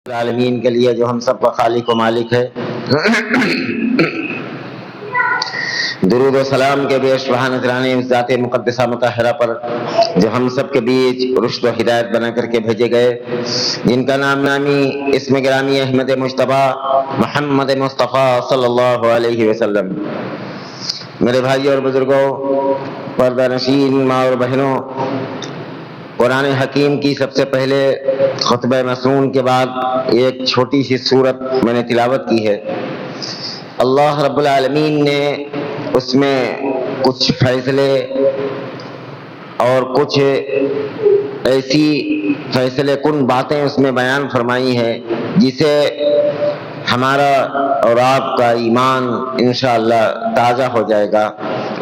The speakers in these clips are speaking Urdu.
العالمین کے لیے جو ہم سب کا خالق و مالک ہے، درود و سلام کے بیش بہا نذرانے اس ذات مقدسہ مطہرہ پر جو ہم سب کے بیچ رشد و ہدایت بنا کر کے بھیجے گئے، جن کا نام نامی اسم گرامی احمد مجتبیٰ محمد مصطفیٰ صلی اللہ علیہ وسلم۔ میرے بھائی اور بزرگوں، پردہ نشین ماں اور بہنوں، قرآن حکیم کی سب سے پہلے خطبہ مسنون کے بعد ایک چھوٹی سی سورت میں نے تلاوت کی ہے۔ اللہ رب العالمین نے اس میں کچھ فیصلے اور کچھ ایسی فیصلے کن باتیں اس میں بیان فرمائی ہیں جسے ہمارا اور آپ کا ایمان انشاءاللہ تازہ ہو جائے گا۔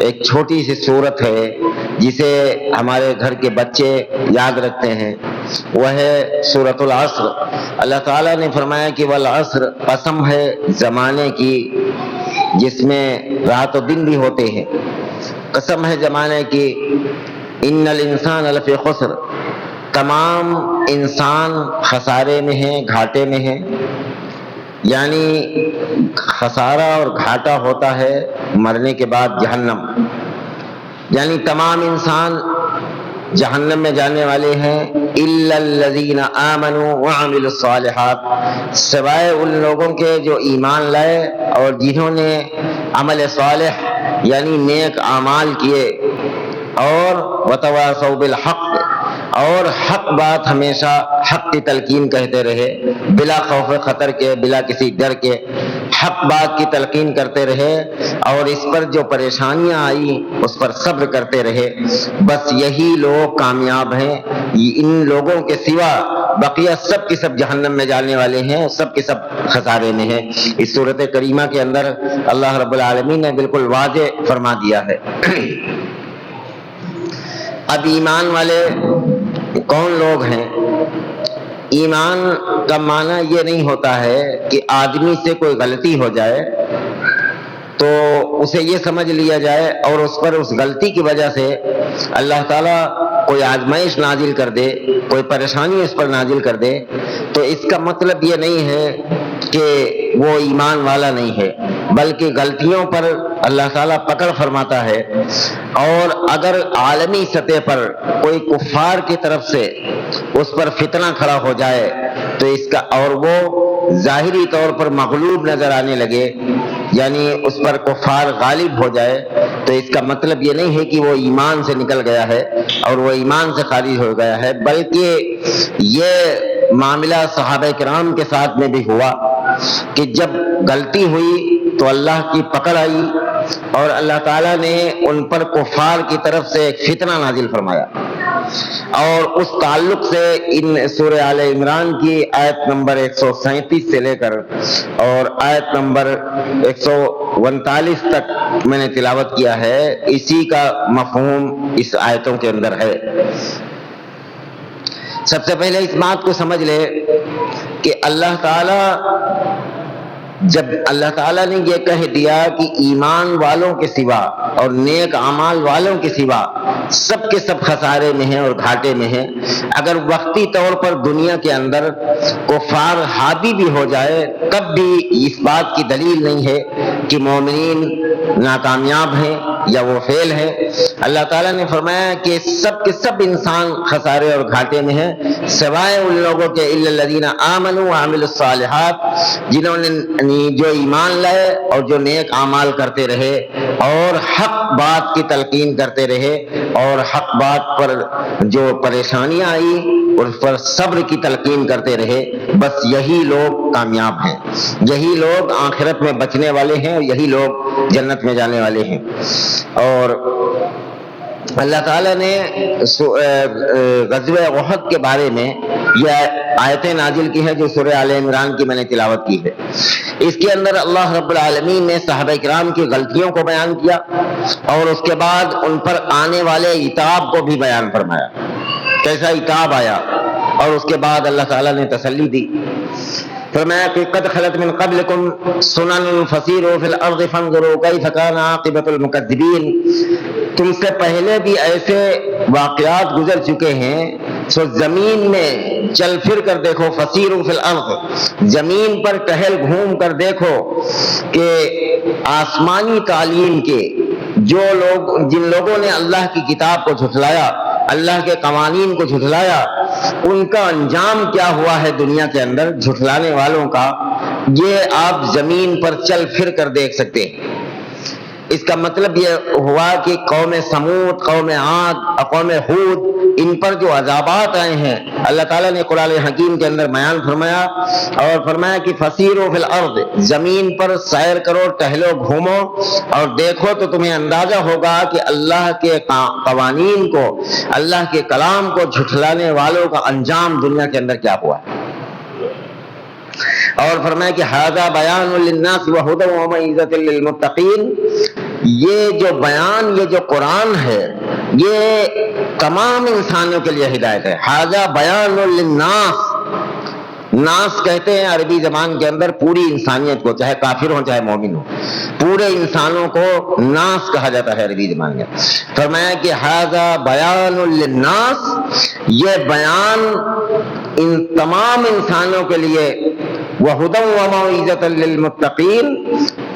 ایک چھوٹی سی سورت ہے جسے ہمارے گھر کے بچے یاد رکھتے ہیں، وہ ہے سورۃ العصر۔ اللہ تعالیٰ نے فرمایا کہ والعصر، قسم ہے زمانے کی جس میں رات و دن بھی ہوتے ہیں، قسم ہے زمانے کی، ان الانسان لفی خسر، تمام انسان خسارے میں ہیں، گھاٹے میں ہیں۔ یعنی خسارہ اور گھاٹا ہوتا ہے مرنے کے بعد جہنم، یعنی تمام انسان جہنم میں جانے والے ہیں، الا الذین آمنوا وعملوا الصالحات، سوائے ان لوگوں کے جو ایمان لائے اور جنہوں نے عمل صالح یعنی نیک اعمال کیے، اور وتواصوا بالحق، اور حق بات ہمیشہ حق کی تلقین کہتے رہے، بلا خوف خطر کے، بلا کسی ڈر کے حق بات کی تلقین کرتے رہے، اور اس پر جو پریشانیاں آئی اس پر صبر کرتے رہے۔ بس یہی لوگ کامیاب ہیں، ان لوگوں کے سوا بقیہ سب کی سب جہنم میں جانے والے ہیں، سب کے سب خسارے میں ہیں۔ اس صورت کریمہ کے اندر اللہ رب العالمین نے بالکل واضح فرما دیا ہے۔ اب ایمان والے کون لوگ ہیں؟ ایمان کا معنی یہ نہیں ہوتا ہے کہ آدمی سے کوئی غلطی ہو جائے تو اسے یہ سمجھ لیا جائے اور اس پر اس غلطی کی وجہ سے اللہ تعالیٰ کوئی آزمائش نازل کر دے، کوئی پریشانی اس پر نازل کر دے، تو اس کا مطلب یہ نہیں ہے کہ وہ ایمان والا نہیں ہے، بلکہ غلطیوں پر اللہ تعالیٰ پکڑ فرماتا ہے۔ اور اگر عالمی سطح پر کوئی کفار کی طرف سے اس پر فتنہ کھڑا ہو جائے تو اس کا، اور وہ ظاہری طور پر مغلوب نظر آنے لگے، یعنی اس پر کفار غالب ہو جائے، تو اس کا مطلب یہ نہیں ہے کہ وہ ایمان سے نکل گیا ہے اور وہ ایمان سے خارج ہو گیا ہے، بلکہ یہ معاملہ صحابہ کرام کے ساتھ میں بھی ہوا کہ جب غلطی ہوئی تو اللہ کی پکڑ آئی اور اللہ تعالیٰ نے ان پر کفار کی طرف سے ایک فتنہ نازل فرمایا۔ اور اس تعلق سے ان سورہ آل عمران کی آیت نمبر 137 سے لے کر اور آیت نمبر 139 تک میں نے تلاوت کیا ہے، اسی کا مفہوم اس آیتوں کے اندر ہے۔ سب سے پہلے اس بات کو سمجھ لے کہ اللہ تعالیٰ، جب اللہ تعالیٰ نے یہ کہہ دیا کہ ایمان والوں کے سوا اور نیک اعمال والوں کے سوا سب کے سب خسارے میں ہیں اور گھاٹے میں ہیں، اگر وقتی طور پر دنیا کے اندر کفار حاوی بھی ہو جائے تب بھی اس بات کی دلیل نہیں ہے کہ مومنین ناکامیاب ہیں یا وہ فیل ہیں۔ اللہ تعالیٰ نے فرمایا کہ سب کے سب انسان خسارے اور گھاٹے میں ہیں سوائے ان لوگوں کے الا الذین آمنوا وعملوا الصالحات، جنہوں نے جو ایمان لائے اور جو نیک اعمال کرتے رہے اور حق بات کی تلقین کرتے رہے اور حق بات پر جو پریشانیاں آئی اس پر صبر کی تلقین کرتے رہے، بس یہی لوگ کامیاب ہیں، یہی لوگ آخرت میں بچنے والے ہیں اور یہی لوگ جنت میں جانے والے ہیں۔ اور اللہ تعالیٰ نے غزوہ احد کے بارے میں یہ آیتیں نازل کی ہے جو سورہ آل عمران کی میں نے تلاوت کی ہے۔ اس کے اندر اللہ رب العالمین نے صحابہ کرام کی غلطیوں کو بیان کیا اور اس کے بعد ان پر آنے والے عتاب کو بھی بیان فرمایا، کیسا عتاب آیا، اور اس کے بعد اللہ تعالیٰ نے تسلی دی۔ فرمایا کہ قد خلت من قبلکم سنن فسیروا فی الارض فانظروا کیف کان عاقبۃ المکذبین، تم سے پہلے بھی ایسے واقعات گزر چکے ہیں سو زمین میں چل پھر کر دیکھو، فسیروا فی الارض، زمین پر ٹہل گھوم کر دیکھو کہ آسمانی تعلیم کے جن لوگوں نے اللہ کی کتاب کو جھٹلایا، اللہ کے قوانین کو جھٹلایا، ان کا انجام کیا ہوا ہے دنیا کے اندر، جھٹلانے والوں کا، یہ آپ زمین پر چل پھر کر دیکھ سکتے ہیں۔ اس کا مطلب یہ ہوا کہ قوم سمود، قوم عاد، قوم ہود، ان پر جو عذابات آئے ہیں اللہ تعالیٰ نے قرآن حکیم کے اندر بیان فرمایا، اور فرمایا کہ فسیروا فی الارض، زمین پر سیر کرو، ٹہلو، گھومو اور دیکھو تو تمہیں اندازہ ہوگا کہ اللہ کے قوانین کو، اللہ کے کلام کو جھٹلانے والوں کا انجام دنیا کے اندر کیا ہوا۔ اور فرمایا کہ ھذا بیان للناس وھدی وموعظۃ للمتقین، یہ جو بیان، یہ جو قرآن ہے، یہ تمام انسانوں کے لیے ہدایت ہے۔ ھذا بیان للناس، ناس کہتے ہیں عربی زبان کے اندر پوری انسانیت کو، چاہے کافر ہو چاہے مومن ہو، پورے انسانوں کو ناس کہا جاتا ہے عربی زبان میں۔ فرمایا کہ ھذا بیان للناس، یہ بیان ان تمام انسانوں کے لیے، وھدی وموعظۃ للمتقین،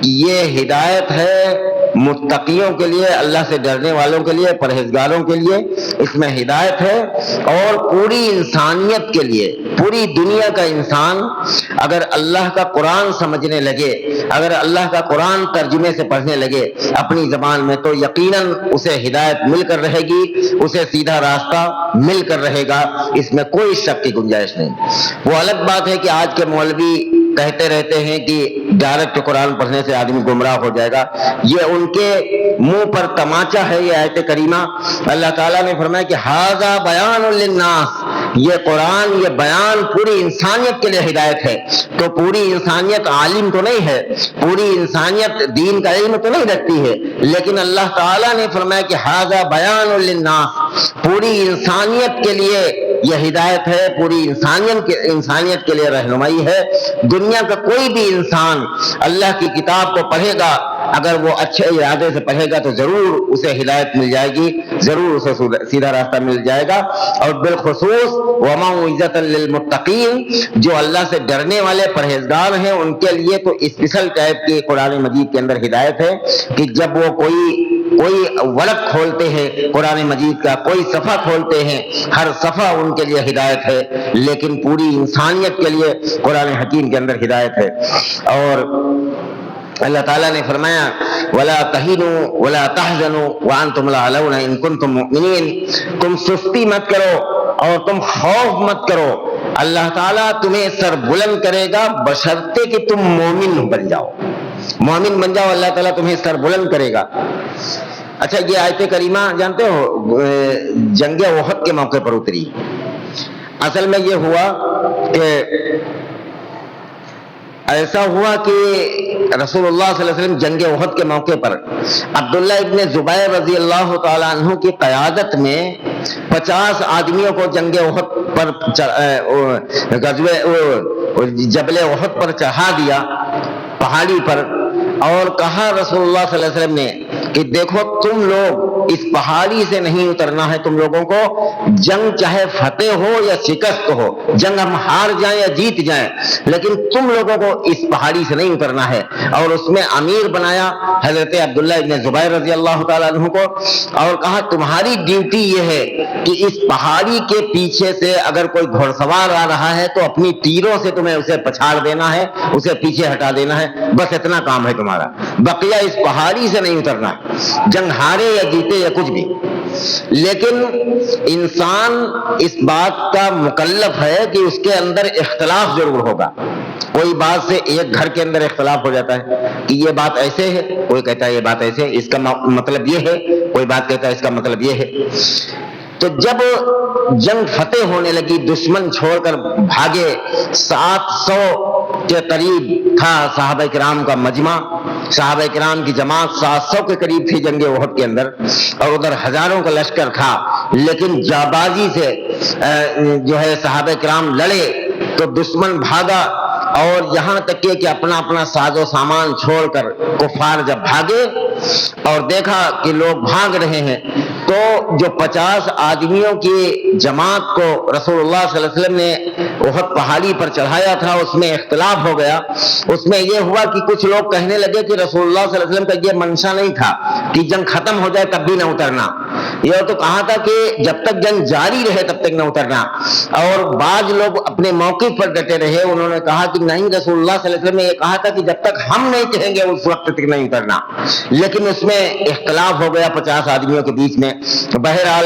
یہ ہدایت ہے متقیوں کے لیے، اللہ سے ڈرنے والوں کے لیے، پرہیزگاروں کے لیے اس میں ہدایت ہے، اور پوری انسانیت کے لیے، پوری دنیا کا انسان اگر اللہ کا قرآن سمجھنے لگے، اگر اللہ کا قرآن ترجمے سے پڑھنے لگے اپنی زبان میں، تو یقیناً اسے ہدایت مل کر رہے گی، اسے سیدھا راستہ مل کر رہے گا، اس میں کوئی شک کی گنجائش نہیں۔ وہ الگ بات ہے کہ آج کے مولوی کہتے رہتے ہیں کہ ڈائریکٹ قرآن پڑھنے سے آدمی گمراہ ہو جائے گا، یہ ان کے منہ پر تماچا ہے۔ یہ آیت کریمہ اللہ تعالیٰ نے فرمایا کہ ھذا بیان للناس، یہ قرآن، یہ بیان پوری انسانیت کے لیے ہدایت ہے۔ تو پوری انسانیت عالم تو نہیں ہے، پوری انسانیت دین کا علم تو نہیں رکھتی ہے، لیکن اللہ تعالیٰ نے فرمایا کہ ھذا بیان للناس، پوری انسانیت کے لیے یہ ہدایت ہے، پوری انسانیت کے لیے رہنمائی ہے۔ دنیا کا کوئی بھی انسان اللہ کی کتاب کو پڑھے گا، اگر وہ اچھے ارادے سے پڑھے گا تو ضرور اسے ہدایت مل جائے گی، ضرور اسے سیدھا راستہ مل جائے گا۔ اور بالخصوص وموعظۃ للمتقین، جو اللہ سے ڈرنے والے پرہیزگار ہیں، ان کے لیے تو اسپیشل ٹائپ کی قرآن مجید کے اندر ہدایت ہے کہ جب وہ کوئی ورق کھولتے ہیں قرآن مجید کا، کوئی صفحہ کھولتے ہیں، ہر صفحہ ان کے لیے ہدایت ہے، لیکن پوری انسانیت کے لیے قرآن حکیم کے اندر ہدایت ہے۔ اور اللہ تعالیٰ نے فرمایا وَلَا تَهِنُوا وَلَا تَحْزَنُوا وَأَنْتُمُ الْأَعْلَوْنَ إِن كُنتُم مُؤْمِنِينَ، تم سستی مت کرو اور تم خوف مت کرو، اللہ تعالیٰ تمہیں سر بلند کرے گا بشرطے کہ تم مومن بن جاؤ، مومن بن جاؤ، اللہ تعالیٰ تمہیں سر بلند کرے گا۔ اچھا، یہ آیت کریمہ جانتے ہو جنگ احد کے موقع پر اتری۔ اصل میں یہ ہوا کہ ایسا ہوا کہ رسول اللہ صلی اللہ علیہ وسلم جنگ احد کے موقع پر عبداللہ ابن زبیر رضی اللہ تعالیٰ عنہ کی قیادت میں 50 آدمیوں کو جنگ احد پر جبل احد پر چڑھا دیا، پہاڑی پر، اور کہا رسول اللہ صلی اللہ علیہ وسلم نے کہ دیکھو تم لوگ اس پہاڑی سے نہیں اترنا ہے، تم لوگوں کو جنگ چاہے فتح ہو یا شکست ہو، جنگ ہم ہار جائیں یا جیت جائیں، لیکن تم لوگوں کو اس پہاڑی سے نہیں اترنا ہے۔ اور اس میں امیر بنایا حضرت عبداللہ ابن زبیر رضی اللہ تعالیٰ عنہ کو، اور کہا تمہاری ڈیوٹی یہ ہے کہ اس پہاڑی کے پیچھے سے اگر کوئی گھڑ سوار آ رہا ہے تو اپنی تیروں سے تمہیں اسے پچھاڑ دینا ہے، اسے پیچھے ہٹا دینا ہے، بس اتنا کام ہے تمہارا، بقیہ اس پہاڑی سے نہیں اترنا، جنگ ہارے یا جیتے یا کچھ بھی۔ لیکن انسان اس بات کا مکلف ہے کہ اس کے اندر اختلاف ضرور ہوگا، کوئی بات سے ایک گھر کے اندر اختلاف ہو جاتا ہے کہ یہ بات ایسے ہے، کوئی کہتا ہے یہ بات ایسے ہے، اس کا مطلب یہ ہے، کوئی بات کہتا ہے اس کا مطلب یہ ہے۔ تو جب جنگ فتح ہونے لگی، دشمن چھوڑ کر بھاگے، 700 کے قریب تھا صحابہ کرام کا مجمع، صحابہ کرام کی جماعت 700 کے قریب تھی جنگ احد کے اندر، اور ادھر ہزاروں کا لشکر تھا، لیکن جابازی سے جو ہے صحابہ کرام لڑے تو دشمن بھاگا، اور یہاں تک کہ اپنا اپنا ساز و سامان چھوڑ کر کفار جب بھاگے اور دیکھا کہ لوگ بھاگ رہے ہیں تو جو 50 آدمیوں کی جماعت کو رسول اللہ صلی اللہ علیہ وسلم نے احد پہاڑی پر چڑھایا تھا، اس میں اختلاف ہو گیا۔ اس میں یہ ہوا کہ کچھ لوگ کہنے لگے کہ رسول اللہ صلی اللہ علیہ وسلم کا یہ منشا نہیں تھا کہ جنگ ختم ہو جائے تب بھی نہ اترنا، یہ تو کہا تھا کہ جب تک جنگ جاری رہے تب تک نہ اترنا۔ اور بعض لوگ اپنے موقف پر ڈٹے رہے، انہوں نے کہا کہ نہیں، رسول اللہ صلی اللہ علیہ وسلم نے یہ کہا تھا کہ جب تک ہم نہیں کہیں گے اس وقت تک نہیں اترنا، لیکن اس میں اختلاف ہو گیا 50 آدمیوں کے بیچ میں۔ بہرحال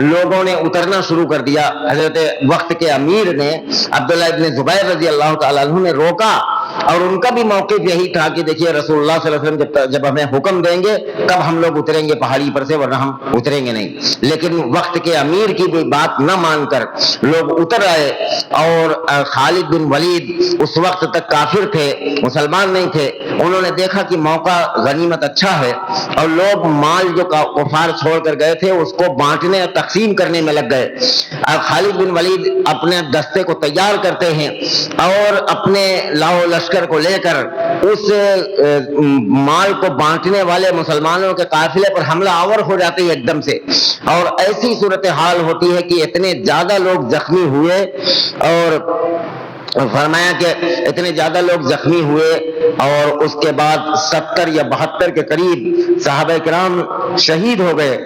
لوگوں نے اترنا شروع کر دیا۔ حضرت وقت کے امیر نے عبداللہ ابن زبیر رضی اللہ تعالیٰ عنہ نے روکا، اور ان کا بھی موقف یہی تھا کہ دیکھیے رسول اللہ صلی اللہ علیہ وسلم جب ہمیں حکم دیں گے تب ہم لوگ اتریں گے پہاڑی پر سے، ورنہ ہم اتریں گے نہیں۔ لیکن وقت کے امیر کی بھی بات نہ مان کر لوگ اتر آئے، اور خالد بن ولید اس وقت تک کافر تھے، مسلمان نہیں تھے۔ انہوں نے دیکھا کہ موقع غنیمت اچھا ہے، اور لوگ مال جو کفار چھوڑ کر گئے تھے اس کو بانٹنے اور تقسیم کرنے میں لگ گئے۔ خالد بن ولید اپنے دستے کو تیار کرتے ہیں اور اپنے لاؤ لشکر کو لے کر اس مال کو بانٹنے والے مسلمانوں کے قافلے پر حملہ آور ہو جاتے ہیں ایک دم سے، اور ایسی صورتحال ہوتی ہے کہ اتنے زیادہ لوگ زخمی ہوئے، اور فرمایا کہ اتنے زیادہ لوگ زخمی ہوئے، اور اس کے بعد 70 یا 72 کے قریب صحابہ کرام شہید ہو گئے۔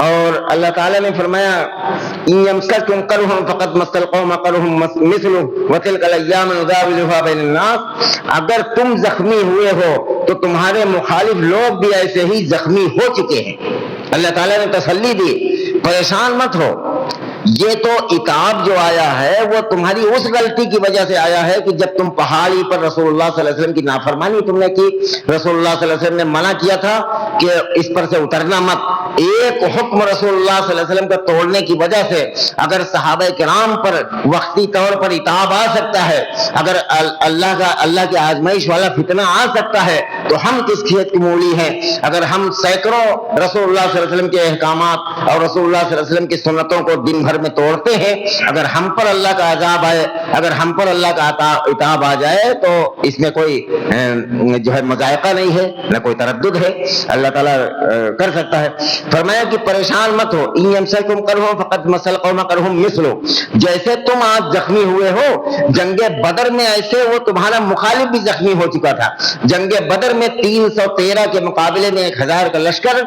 اور اللہ تعالیٰ نے فرمایا إِن يَمْسَسْكُمْ قَرْحٌ فَقَدْ مَسَّ الْقَوْمَ قَرْحٌ مِثْلُهُ وَتِلْكَ الْأَيَّامُ نُدَاوِلُهَا بَيْنَ النَّاسِ، اگر تم زخمی ہوئے ہو تو تمہارے مخالف لوگ بھی ایسے ہی زخمی ہو چکے ہیں۔ اللہ تعالیٰ نے تسلی دی، پریشان مت ہو، یہ تو عتاب جو آیا ہے وہ تمہاری اس غلطی کی وجہ سے آیا ہے کہ جب تم پہاڑی پر رسول اللہ صلی اللہ علیہ وسلم کی نافرمانی تم نے کی، رسول اللہ صلی اللہ علیہ وسلم نے منع کیا تھا کہ اس پر سے اترنا مت۔ ایک حکم رسول اللہ صلی اللہ علیہ وسلم کا توڑنے کی وجہ سے اگر صحابہ کرام پر وقتی طور پر عتاب آ سکتا ہے، اگر اللہ کے آزمائش والا فتنہ آ سکتا ہے، تو ہم کس کھیت کی مولی ہیں؟ اگر ہم سینکڑوں رسول اللہ صلی اللہ علیہ وسلم کے احکامات اور رسول اللہ صلی اللہ علیہ وسلم کی سنتوں کو دن بھر میں توڑتے ہیں، اگر ہم پر اللہ کا عذاب آئے، اگر ہم پر اللہ کا عتاب آ جائے تو اس میں کوئی جو ہے مذائقہ نہیں ہے، نہ کوئی تردد ہے، اللہ تعالیٰ کر سکتا ہے۔ فرمایا کہ پریشان مت ہو، إِن يَمْسَسْكُمْ قَرْحٌ فَقَدْ مَسَّ الْقَوْمَ قَرْحٌ مِثْلُهُ، جیسے تم آج زخمی ہوئے ہو، جنگ بدر میں ایسے وہ تمہارا مخالف بھی زخمی ہو چکا تھا۔ جنگ بدر میں 313 کے مقابلے میں 1000 کا لشکر،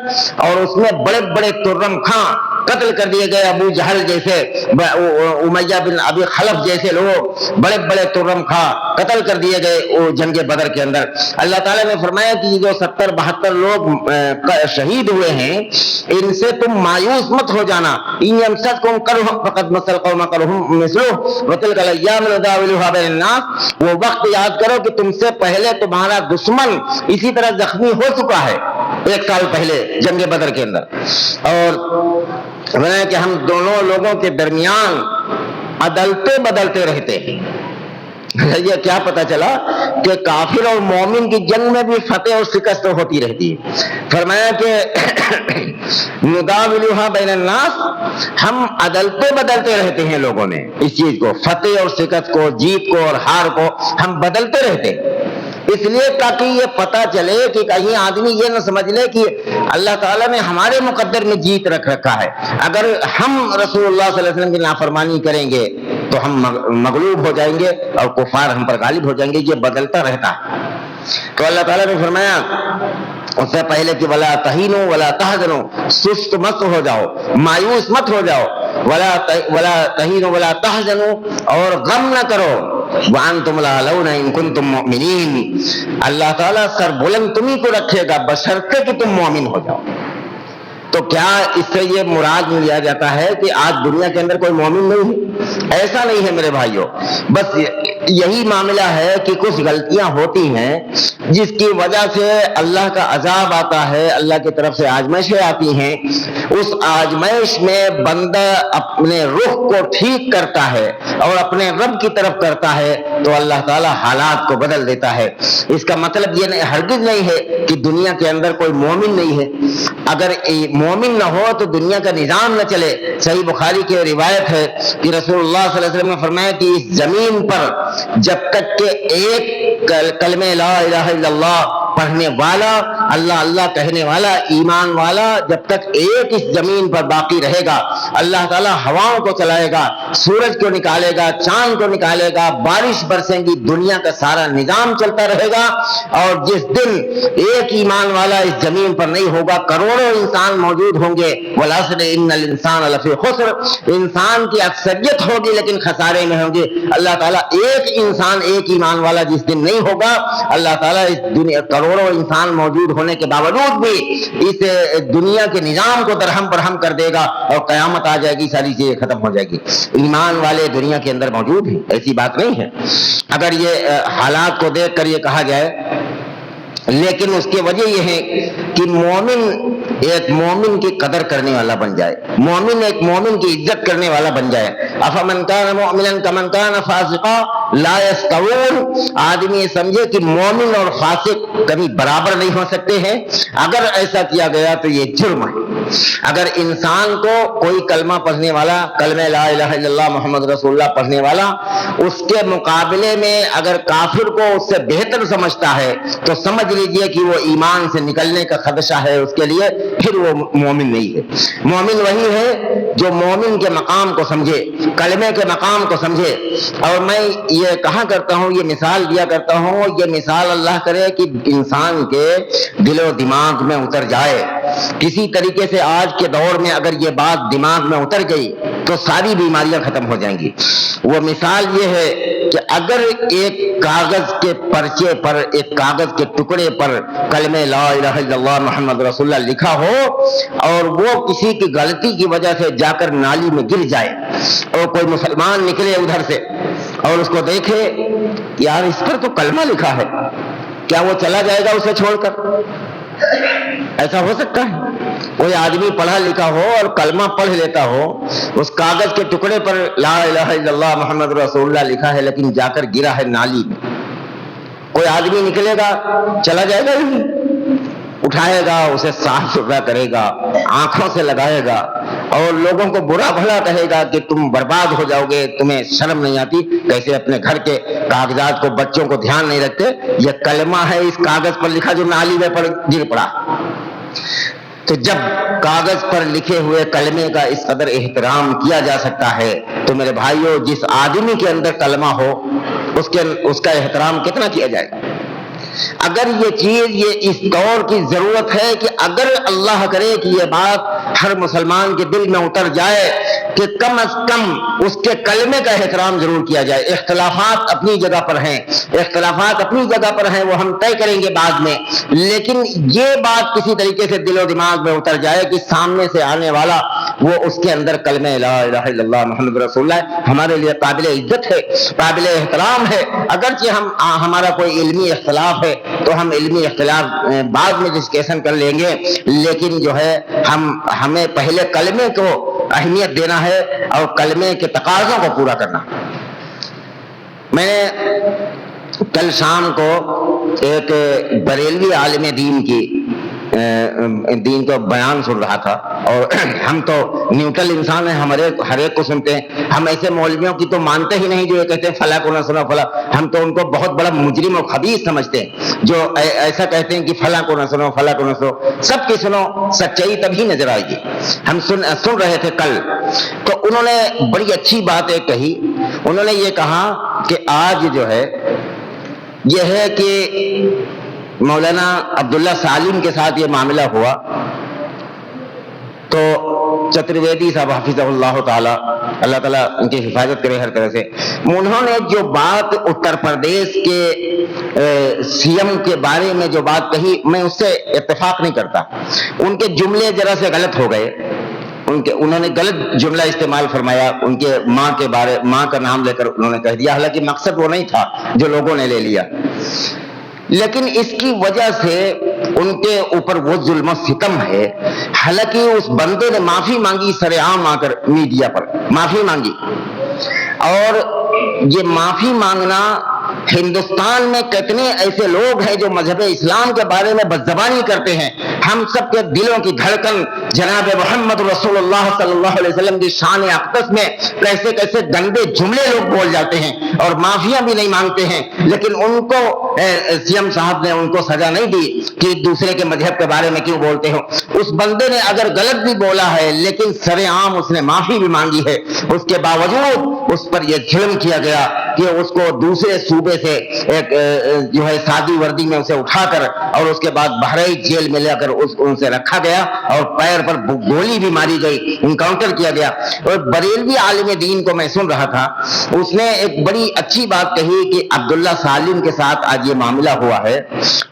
اور اس میں بڑے بڑے ترم خاں قتل کر دیے گئے، ابو جہل جیسے، امیہ بن ابی خلف جیسے لوگ بڑے بڑے ترم خاں قتل کر دیے گئے وہ جنگ بدر کے اندر۔ اللہ تعالیٰ نے فرمایا کہ جو 70-72 لوگ شہید ہوئے ہیں ان سے تم مایوس مت ہو جانا۔ إِن يَمْسَسْكُمْ قَرْحٌ فَقَدْ مَسَّ الْقَوْمَ قَرْحٌ مِثْلُهُ وَتِلْكَ الْأَيَّامُ نُدَاوِلُهَا بَيْنَ النَّاسِ، وہ وقت یاد کرو کہ تم سے پہلے تمہارا دشمن اسی طرح زخمی ہو چکا ہے 1 سال پہلے جنگ بدر کے اندر، اور کہ ہم دونوں لوگوں کے درمیان عدالتیں بدلتے رہتے ہیں۔ یہ کیا پتا چلا کہ کافر اور مومن کی جنگ میں بھی فتح اور شکست ہوتی رہتی ہے۔ فرمایا کہ نداولها بین الناس، ہم عدالتیں بدلتے رہتے ہیں لوگوں میں، اس چیز کو، فتح اور شکست کو، جیت کو اور ہار کو ہم بدلتے رہتے ہیں، اس لیے تاکہ یہ پتا چلے کہ کہیں آدمی یہ نہ سمجھ لے کہ اللہ تعالیٰ نے ہمارے مقدر میں جیت رکھ رکھا ہے، اگر ہم رسول اللہ صلی اللہ علیہ وسلم کی نافرمانی کریں گے تو ہم مغلوب ہو جائیں گے اور کفار ہم پر غالب ہو جائیں گے، یہ بدلتا رہتا ہے۔ تو اللہ تعالیٰ نے فرمایا اس سے پہلے کہ ولا تہینوا ولا تحزنوا، سست مت ہو جاؤ، مایوس مت ہو جاؤ، ولا تہینوا ولا تحزنوا، اور غم نہ کرو، وانتم الاعلون ان کنتم مؤمنین، اللہ تعالیٰ سر بلند تمہیں کو رکھے گا بشرطے کہ تم مومن ہو جاؤ۔ تو کیا اس سے یہ مراد لیا جاتا ہے کہ آج دنیا کے اندر کوئی مومن نہیں ہے؟ ایسا نہیں ہے میرے بھائیوں، بس یہی معاملہ ہے کہ کچھ غلطیاں ہوتی ہیں جس کی وجہ سے اللہ کا عذاب آتا ہے، اللہ کی طرف سے آزمائشیں آتی ہیں، اس آزمائش میں بندہ اپنے رخ کو ٹھیک کرتا ہے اور اپنے رب کی طرف کرتا ہے تو اللہ تعالیٰ حالات کو بدل دیتا ہے۔ اس کا مطلب یہ ہرگز نہیں ہے کہ دنیا کے اندر کوئی مومن نہیں ہے، اگر مومن نہ ہو تو دنیا کا نظام نہ چلے۔ صحیح بخاری کی روایت ہے کہ رسول اللہ صلی اللہ علیہ وسلم نے فرمایا کہ اس زمین پر جب تک کہ ایک کلمہ لا الہ الا اللہ پڑھنے والا اللہ اللہ کہنے والا ایمان والا جب تک ایک اس زمین پر باقی رہے گا، اللہ تعالیٰ ہواؤں کو چلائے گا، سورج کو نکالے گا، چاند کو نکالے گا، بارش برسیں گی، دنیا کا سارا نظام چلتا رہے گا۔ اور جس دن ایک ایمان والا اس زمین پر نہیں ہوگا، کروڑوں انسان موجود ہوں گے، والعصر ان الانسان لفی خسر، انسان کی اکثریت ہوگی لیکن خسارے میں ہوں گے۔ اللہ تعالیٰ ایک انسان، ایک ایمان والا جس دن نہیں ہوگا، اللہ تعالیٰ اس دنیا کروڑوں انسان موجود ہونے کے باوجود بھی اس دنیا کے نظام کو درہم برہم کر دے گا اور قیامت آ جائے گی، ساری چیزیں ختم ہو جائے گی۔ ایمان والے دنیا کے اندر موجود ہیں، ایسی بات نہیں ہے۔ اگر یہ حالات کو دیکھ کر یہ کہا جائے، لیکن اس کی وجہ یہ ہے کہ مومن ایک مومن کی قدر کرنے والا بن جائے، مومن ایک مومن کی عزت کرنے والا بن جائے۔ افمن کان مؤمنا کمن کان فاسقا لا یستوون، آدمی سمجھے کہ مومن اور فاسق کبھی برابر نہیں ہو سکتے ہیں۔ اگر ایسا کیا گیا تو یہ جرم ہے۔ اگر انسان کو کوئی کلمہ پڑھنے والا، کلمہ لا الہ الا اللہ محمد رسول اللہ پڑھنے والا، اس کے مقابلے میں اگر کافر کو اس سے بہتر سمجھتا ہے تو سمجھ لیجئے کہ وہ ایمان سے نکلنے کا خدشہ ہے اس کے لیے، پھر وہ مومن نہیں ہے۔ مومن وہی ہے جو مومن کے مقام کو سمجھے، کلمے کے مقام کو سمجھے۔ اور میں یہ کہا کرتا ہوں، یہ مثال دیا کرتا ہوں، یہ مثال اللہ کرے کہ انسان کے دل و دماغ میں اتر جائے۔ کسی طریقے سے آج کے دور میں اگر یہ بات دماغ میں اتر گئی تو ساری بیماریاں ختم ہو جائیں گی۔ وہ مثال یہ ہے کہ اگر ایک کاغذ کے پرچے پر، ایک کاغذ کے ٹکڑے پر کلمہ لا الہ الا اللہ محمد رسول اللہ لکھا ہو اور وہ کسی کی غلطی کی وجہ سے جا کر نالی میں گر جائے اور کوئی مسلمان نکلے ادھر سے اور اس کو دیکھے، یار اس پر تو کلمہ لکھا ہے، کیا وہ چلا جائے گا اسے چھوڑ کر؟ ایسا ہو سکتا ہے؟ کوئی آدمی پڑھا لکھا ہو اور کلمہ پڑھ لیتا ہو، اس کاغذ کے ٹکڑے پر لا الہ الا اللہ محمد رسول اللہ لکھا ہے لیکن جا کر گرا ہے نالی میں، کوئی آدمی نکلے گا چلا جائے گا؟ اٹھائے گا، اسے صاف ستھرا کرے گا، آنکھوں سے لگائے گا اور لوگوں کو برا بھلا کہے گا کہ تم برباد ہو جاؤ گے، تمہیں شرم نہیں آتی؟ کیسے اپنے گھر کے کاغذات کو، بچوں کو دھیان نہیں رکھتے؟ یہ کلمہ ہے اس کاغذ پر لکھا جو نالی میں گر پڑا۔ تو جب کاغذ پر لکھے ہوئے کلمے کا اس قدر احترام کیا جا سکتا ہے تو میرے بھائیوں، جس آدمی کے اندر کلمہ ہو اس کا احترام کتنا کیا جائے گا؟ اگر یہ چیز، یہ اس دور کی ضرورت ہے کہ اگر اللہ کرے کہ یہ بات ہر مسلمان کے دل میں اتر جائے کہ کم از کم اس کے کلمے کا احترام ضرور کیا جائے۔ اختلافات اپنی جگہ پر ہیں، اختلافات اپنی جگہ پر ہیں، وہ ہم طے کریں گے بعد میں، لیکن یہ بات کسی طریقے سے دل و دماغ میں اتر جائے کہ سامنے سے آنے والا وہ اس کے اندر کلمہ لا الہ الا اللہ محمد رسول اللہ ہمارے لیے قابل عزت ہے، قابل احترام ہے۔ اگرچہ ہمارا کوئی علمی اختلاف ہے تو ہم علمی اختلاف بعد میں ڈسکشن کر لیں گے، لیکن جو ہے ہمیں پہلے کلمے کو اہمیت دینا ہے اور کلمے کے تقاضوں کو پورا کرنا۔ میں نے کل شام کو ایک بریلوی عالم دین کو بیان سن رہا تھا، اور ہم تو نیوٹرل انسان ہیں، ہم ہر ایک کو سنتے ہیں۔ ہم ایسے مولویوں کی تو مانتے ہی نہیں جو یہ کہتے ہیں فلاں کو نہ سنو فلاں، ہم تو ان کو بہت بڑا مجرم و خبیث سمجھتے ہیں جو ایسا کہتے ہیں کہ فلاں کو نہ سنو فلاں کو نہ سنو، سب کی سنو، سچائی تبھی نظر آئے گی۔ ہم سن رہے تھے کل، تو انہوں نے بڑی اچھی بات ایک کہی۔ انہوں نے یہ کہا کہ آج جو ہے یہ ہے کہ مولانا عبداللہ سالم کے ساتھ یہ معاملہ ہوا تو چترویدی صاحب حفظہ اللہ تعالی، اللہ تعالیٰ ان کی حفاظت کرے ہر طرح سے، انہوں نے جو بات اتر پردیش کے سی ایم کے بارے میں جو بات کہی، میں اس سے اتفاق نہیں کرتا۔ ان کے جملے ذرا سے غلط ہو گئے، انہوں نے غلط جملہ استعمال فرمایا، ان کے ماں کا نام لے کر انہوں نے کہہ دیا، حالانکہ مقصد وہ نہیں تھا جو لوگوں نے لے لیا، لیکن اس کی وجہ سے ان کے اوپر وہ ظلم و ستم ہے۔ حالانکہ اس بندے نے معافی مانگی، سر عام آ کر میڈیا پر معافی مانگی، اور یہ معافی مانگنا ہندوستان میں کتنے ایسے لوگ ہیں جو مذہب اسلام کے بارے میں بدزبانی کرتے ہیں. ہم سب کے دلوں کی دھڑکن جناب محمد رسول اللہ صلی اللہ علیہ وسلم کی شان اقدس میں کیسے کیسے گندے جملے لوگ بول جاتے ہیں اور معافیاں بھی نہیں مانگتے ہیں. لیکن ان کو سی ایم صاحب نے ان کو سزا نہیں دی کہ دوسرے کے مذہب کے بارے میں کیوں بولتے ہو. اس بندے نے اگر غلط بھی بولا ہے لیکن سر عام اس نے معافی بھی مانگی ہے. اس کے باوجود اس پر یہ ظلم کیا گیا کہ اس کو دوسرے صوبے سے ایک جو ہے سادی وردی میں اسے اٹھا کر اور اس کے بعد بہرائچ جیل میں لے کر ان سے رکھا گیا اور پیر پر گولی بھی ماری گئی, انکاؤنٹر کیا گیا. اور بریلوی عالم دین کو میں سن رہا تھا, اس نے ایک بڑی اچھی بات کہی کہ عبداللہ سالم کے ساتھ آج یہ معاملہ ہوا ہے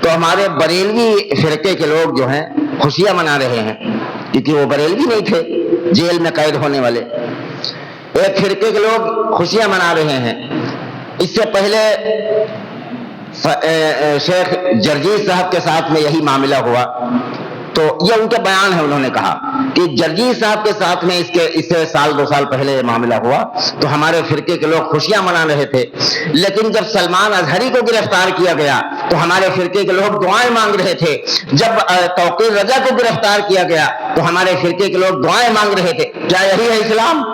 تو ہمارے بریلوی فرقے کے لوگ جو ہیں خوشیاں منا رہے ہیں کیونکہ وہ بریلوی نہیں تھے جیل میں قید ہونے والے. ایک فرقے کے لوگ خوشیاں منا رہے ہیں. اس سے پہلے شیخ جرجیز صاحب کے ساتھ میں یہی معاملہ ہوا تو یہ ان کے بیان ہے. انہوں نے کہا کہ جرجیز صاحب کے ساتھ میں اس سے سال 2 سال پہلے یہ معاملہ ہوا تو ہمارے فرقے کے لوگ خوشیاں منا رہے تھے, لیکن جب سلمان اظہری کو گرفتار کیا گیا تو ہمارے فرقے کے لوگ دعائیں مانگ رہے تھے. جب توقیر رضا کو گرفتار کیا گیا تو ہمارے فرقے کے لوگ دعائیں مانگ رہے تھے. کیا یہی ہے اسلام؟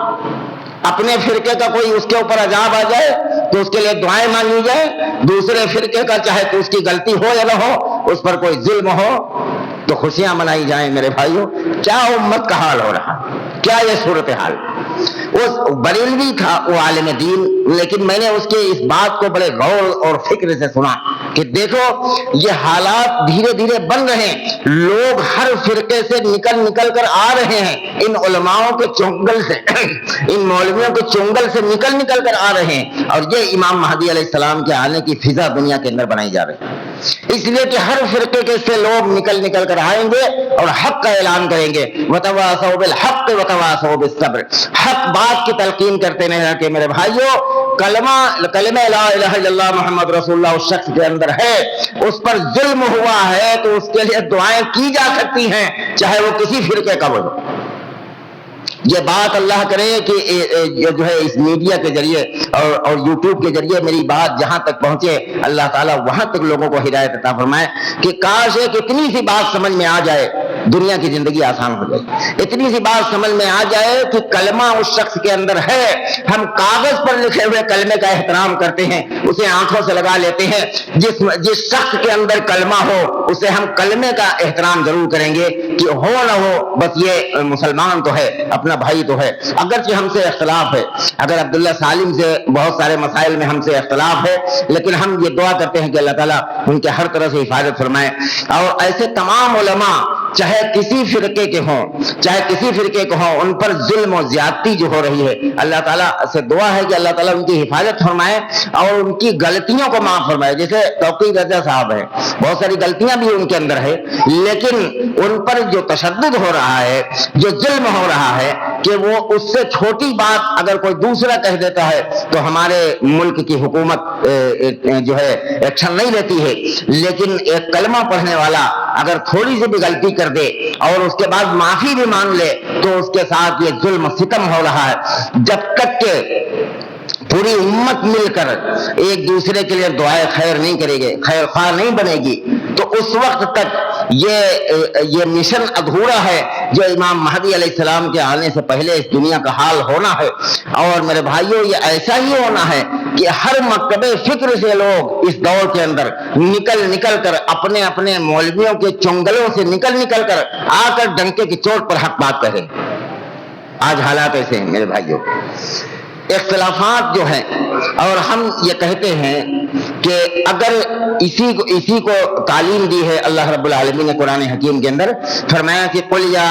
اپنے فرقے کا کوئی اس کے اوپر عذاب آ جائے تو اس کے لیے دعائیں مانگی جائے, دوسرے فرقے کا چاہے تو اس کی غلطی ہو یا نہ ہو اس پر کوئی ظلم ہو تو خوشیاں منائی جائیں. میرے بھائیوں, کیا امت کا حال ہو رہا, کیا یہ صورتحال. وہ بریلوی تھا وہ عالم دین, لیکن میں نے اس کے اس بات کو بڑے غور اور فکر سے سنا کہ دیکھو یہ حالات دھیرے دھیرے بن رہے ہیں. لوگ ہر فرقے سے نکل کر آ رہے ہیں, ان علماؤں کے چنگل سے ان مولویوں کے چنگل سے نکل کر آ رہے ہیں اور یہ امام مہدی علیہ السلام کے آنے کی فضا دنیا کے اندر بنائی جا رہی ہے. اس لیے کہ ہر فرقے کے سے لوگ نکل کر آئیں گے اور حق کا اعلان کریں گے. وتواصوا بالحق وتواصوا بالصبر, حق بات کی تلقین کرتے رہے کہ میرے بھائیوں کلمہ لا الہ الا اللہ محمد رسول اللہ اس شخص کے اندر ہے, اس پر ظلم ہوا ہے تو اس کے لیے دعائیں کی جا سکتی ہیں چاہے وہ کسی فرقے کا ہو. یہ بات اللہ کرے کہ جو ہے اس میڈیا کے ذریعے اور یوٹیوب کے ذریعے میری بات جہاں تک پہنچے, اللہ تعالیٰ وہاں تک لوگوں کو ہدایت عطا فرمائے کہ کاش ایک اتنی سی بات سمجھ میں آ جائے دنیا کی زندگی آسان ہو جائے. اتنی سی بات سمجھ میں آ جائے کہ کلمہ اس شخص کے اندر ہے, ہم کاغذ پر لکھے ہوئے کلمے کا احترام کرتے ہیں, اسے آنکھوں سے لگا لیتے ہیں. جس شخص کے اندر کلمہ ہو اسے ہم کلمے کا احترام ضرور کریں گے کہ ہو نہ ہو بس یہ مسلمان تو ہے, اپنا بھائی تو ہے. اگرچہ ہم سے اختلاف ہے, اگر عبداللہ سالم سے بہت سارے مسائل میں ہم سے اختلاف ہے, لیکن ہم یہ دعا کرتے ہیں کہ اللہ تعالیٰ ان کے ہر طرح سے حفاظت فرمائے. اور ایسے تمام علماء چاہے کسی فرقے کے ہوں ان پر ظلم و زیادتی جو ہو رہی ہے, اللہ تعالیٰ سے دعا ہے کہ اللہ تعالیٰ ان کی حفاظت فرمائے اور ان کی غلطیوں کو معاف فرمائے. جیسے توقیر رضا صاحب ہیں, بہت ساری غلطیاں بھی ان کے اندر ہے, لیکن ان پر جو تشدد ہو رہا ہے, جو ظلم ہو رہا ہے کہ وہ اس سے چھوٹی بات اگر کوئی دوسرا کہہ دیتا ہے تو ہمارے ملک کی حکومت جو ہے ایکشن نہیں لیتی ہے. لیکن ایک کلمہ پڑھنے والا اگر تھوڑی سی بھی غلطی کر دے اور اس کے بعد معافی بھی مانگ لے تو اس کے ساتھ یہ ظلم و ستم ہو رہا ہے. جب تک کہ پوری امت مل کر ایک دوسرے کے لیے دعائے خیر نہیں کرے گی, خیر خواہ نہیں بنے گی, تو اس وقت تک یہ مشن ادھورا ہے جو امام مہدی علیہ السلام کے آنے سے پہلے اس دنیا کا حال ہونا ہے. اور میرے بھائیوں یہ ایسا ہی ہونا ہے کہ ہر مکتب فکر سے لوگ اس دور کے اندر نکل کر اپنے اپنے مولویوں کے چنگلوں سے نکل کر آ کر ڈنکے کی چوٹ پر حق بات کریں. آج حالات ایسے ہیں میرے بھائیوں, اختلافات جو ہیں, اور ہم یہ کہتے ہیں کہ اگر اسی کو تعلیم دی ہے اللہ رب العالمین نے قرآن حکیم کے اندر, فرمایا کہ قل یا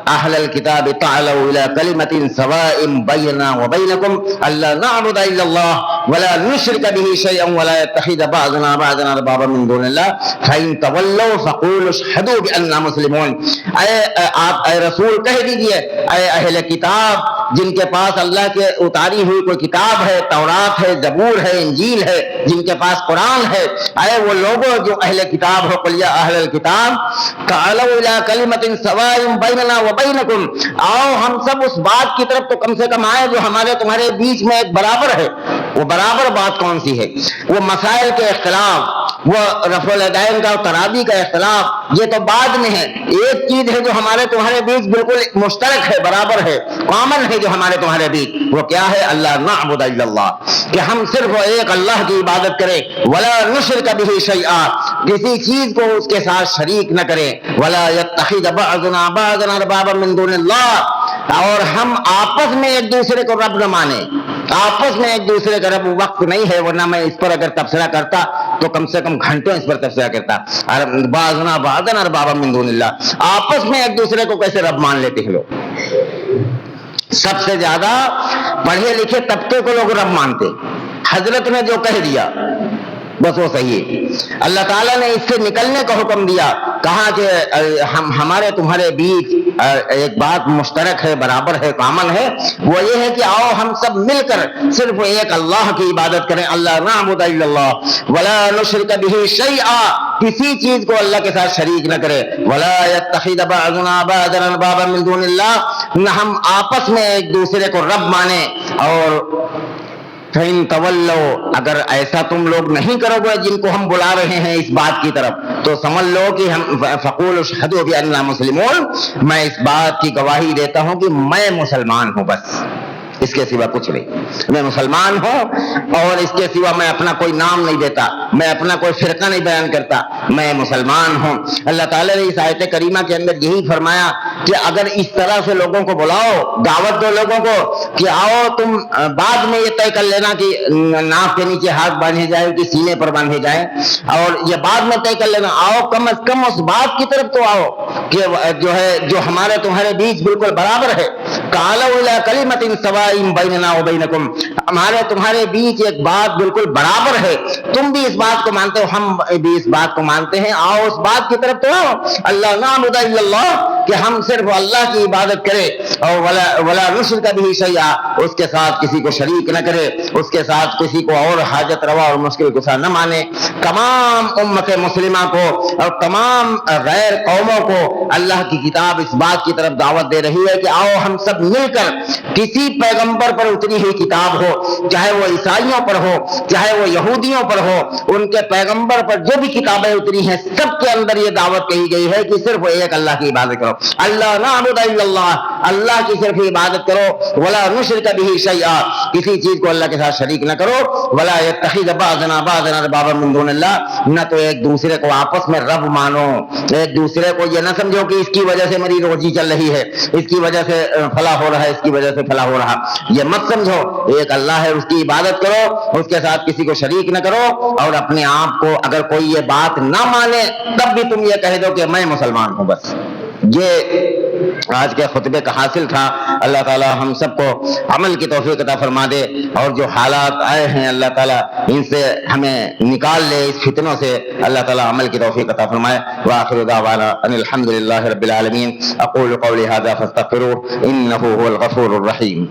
اہل الکتاب تعالوا الی کلمۃ سواء بیننا وبینکم الا نعبد الا اللہ ولا نشرک به شیئا ولا يتخذ بعضنا بعضا اربابا من دون اللہ فإن تولوا فقولوا اشهدوا بأننا مسلمون. اے رسول کہہ دیجئے, اے اہل کتاب جن کے پاس اللہ کے اتاری ہوئی کوئی کتاب ہے، تورات ہے، زبور ہے، انجیل ہے، جن کے پاس قرآن ہے، اے وہ لوگوں جو اہل کتاب ہو، قل یا اہل الکتاب تعالوا الی کلمۃ سواء بیننا وبینکم، آؤ ہم سب اس بات کی طرف تو کم سے کم آئے جو ہمارے تمہارے بیچ میں ایک برابر ہے۔ وہ برابر بات کون سی ہے؟ وہ مسائل کے اختلاف، وہ رفع الیدین کا اور تراویح کا اختلاف، یہ تو بعد میں ہے۔ ایک چیز ہے جو ہمارے تمہارے بیچ بالکل مشترک ہے، برابر ہے، کامن ہے جو ہمارے تمہارے بیچ، وہ کیا ہے؟ اللہ نعبد الا اللہ، کہ ہم صرف ایک اللہ کی عبادت کریں، ولا نشرک بہ شیئا، کسی چیز کو اس کے ساتھ شریک نہ کریں، ولا یتخذ بعضنا بعضا اربابا من دون اللہ، اور ہم آپس میں ایک دوسرے کو رب نہ مانیں، آپس میں ایک دوسرے کا رب وقت نہیں ہے، ورنہ میں اس پر اگر تبصرہ کرتا تو کم سے کم گھنٹوں اس پر تبصرہ کرتا۔ بعضنا بعضا اربابا من دون اللہ، آپس میں ایک دوسرے کو کیسے رب مان لیتے ہیں لوگ؟ سب سے زیادہ پڑھے لکھے طبقے کو لوگ رب مانتے، حضرت نے جو کہہ دیا بس وہ صحیح ہے۔ اللہ تعالیٰ نے اس سے نکلنے کا حکم دیا، کہا کہ ہمارے تمہارے بیچ ایک بات مشترک ہے، برابر ہے، کامن ہے، وہ یہ ہے کہ آؤ ہم سب مل کر صرف ایک اللہ کی عبادت کریں، اللہ نعبد الا اللہ ولا نشرک بہ شیئا، کسی چیز کو اللہ کے ساتھ شریک نہ کرے، ولا یتخذ بعضنا بعضا اربابا من دون اللہ، نہ ہم آپس میں ایک دوسرے کو رب مانیں۔ اور فَإِن تَوَلَّوْا، اگر ایسا تم لوگ نہیں کرو گے جن کو ہم بلا رہے ہیں اس بات کی طرف، تو سمجھ لو کہ ہم فَقُولُوا اشْهَدُوا بِأَنَّا مُسْلِمُونَ، میں اس بات کی گواہی دیتا ہوں کہ میں مسلمان ہوں، بس اس کے سوا کچھ نہیں، میں مسلمان ہوں، اور اس کے سوا میں اپنا کوئی نام نہیں دیتا، میں اپنا کوئی فرقہ نہیں بیان کرتا، میں مسلمان ہوں۔ اللہ تعالیٰ نے اس آیت کریمہ کے اندر یہی فرمایا کہ اگر اس طرح سے لوگوں کو بلاؤ، دعوت دو لوگوں کو کہ آؤ تم، بعد میں یہ طے کر لینا کہ ناک کے نیچے ہاتھ باندھے جائیں کہ سینے پر باندھے جائیں، اور یہ بعد میں طے کر لینا، آؤ کم از کم اس بات کی طرف تو آؤ کہ جو ہے جو ہمارے تمہارے بیچ بالکل برابر ہے، تعالوا الی کلمۃ سواء بیننا وبینکم، ہمارے تمہارے بیچ ایک بات بالکل برابر ہے، تم بھی اس بات کو مانتے ہو، ہم بھی اس بات کو مانتے ہیں، آؤ اس بات کی طرف تو آؤ، اللہ نعبد الا اللہ، کہ ہم صرف اللہ کی عبادت کریں، اور ولا نشرک بہ شیئا، اس کے ساتھ کسی کو شریک نہ کرے، اس کے ساتھ کسی کو اور حاجت روا اور مشکل کشا نہ مانے۔ تمام امت مسلمہ کو اور تمام غیر قوموں کو اللہ کی کتاب اس بات کی طرف دعوت دے رہی ہے کہ آؤ ہم سب مل کر کسی پیغمبر پر اتری ہوئی کتاب ہو، چاہے وہ عیسائیوں پر ہو، چاہے وہ یہودیوں پر ہو، ان کے پیغمبر پر جو بھی کتابیں اتری ہیں سب کے اندر یہ دعوت کہی گئی ہے کہ صرف ایک اللہ کی عبادت کرو، اللہ نعبد الا اللہ، اللہ کی صرف عبادت کرو، ولا نشرک بہ شیئا، کسی چیز کو اللہ کے ساتھ شریک نہ کرو، ولا یتخذ بعضنا بعضا اربابا من دون اللہ، نہ تو ایک دوسرے کو آپس میں رب مانو، ایک دوسرے کو یہ نہ سمجھو کہ اس کی وجہ سے میری روزی چل رہی ہے، اس کی وجہ سے فلاح ہو رہا ہے، اس کی وجہ سے فلاح ہو رہا، یہ مت سمجھو، ایک اللہ ہے، اس کی عبادت کرو، اس کے ساتھ کسی کو شریک نہ کرو، اور اپنے آپ کو اگر کوئی یہ بات نہ مانے تب بھی تم یہ کہہ دو کہ میں مسلمان ہوں، بس یہ آج کے خطبے کا حاصل تھا۔ اللہ تعالی ہم سب کو عمل کی توفیق عطا فرما دے، اور جو حالات آئے ہیں اللہ تعالی ان سے ہمیں نکال لے، اس فتنوں سے اللہ تعالی عمل کی توفیق عطا فرمائے۔ وآخر دعوانا ان الحمد للہ رب العالمین، اقول قولی ھذا فاستغفروہ انہ هو الغفور الرحیم۔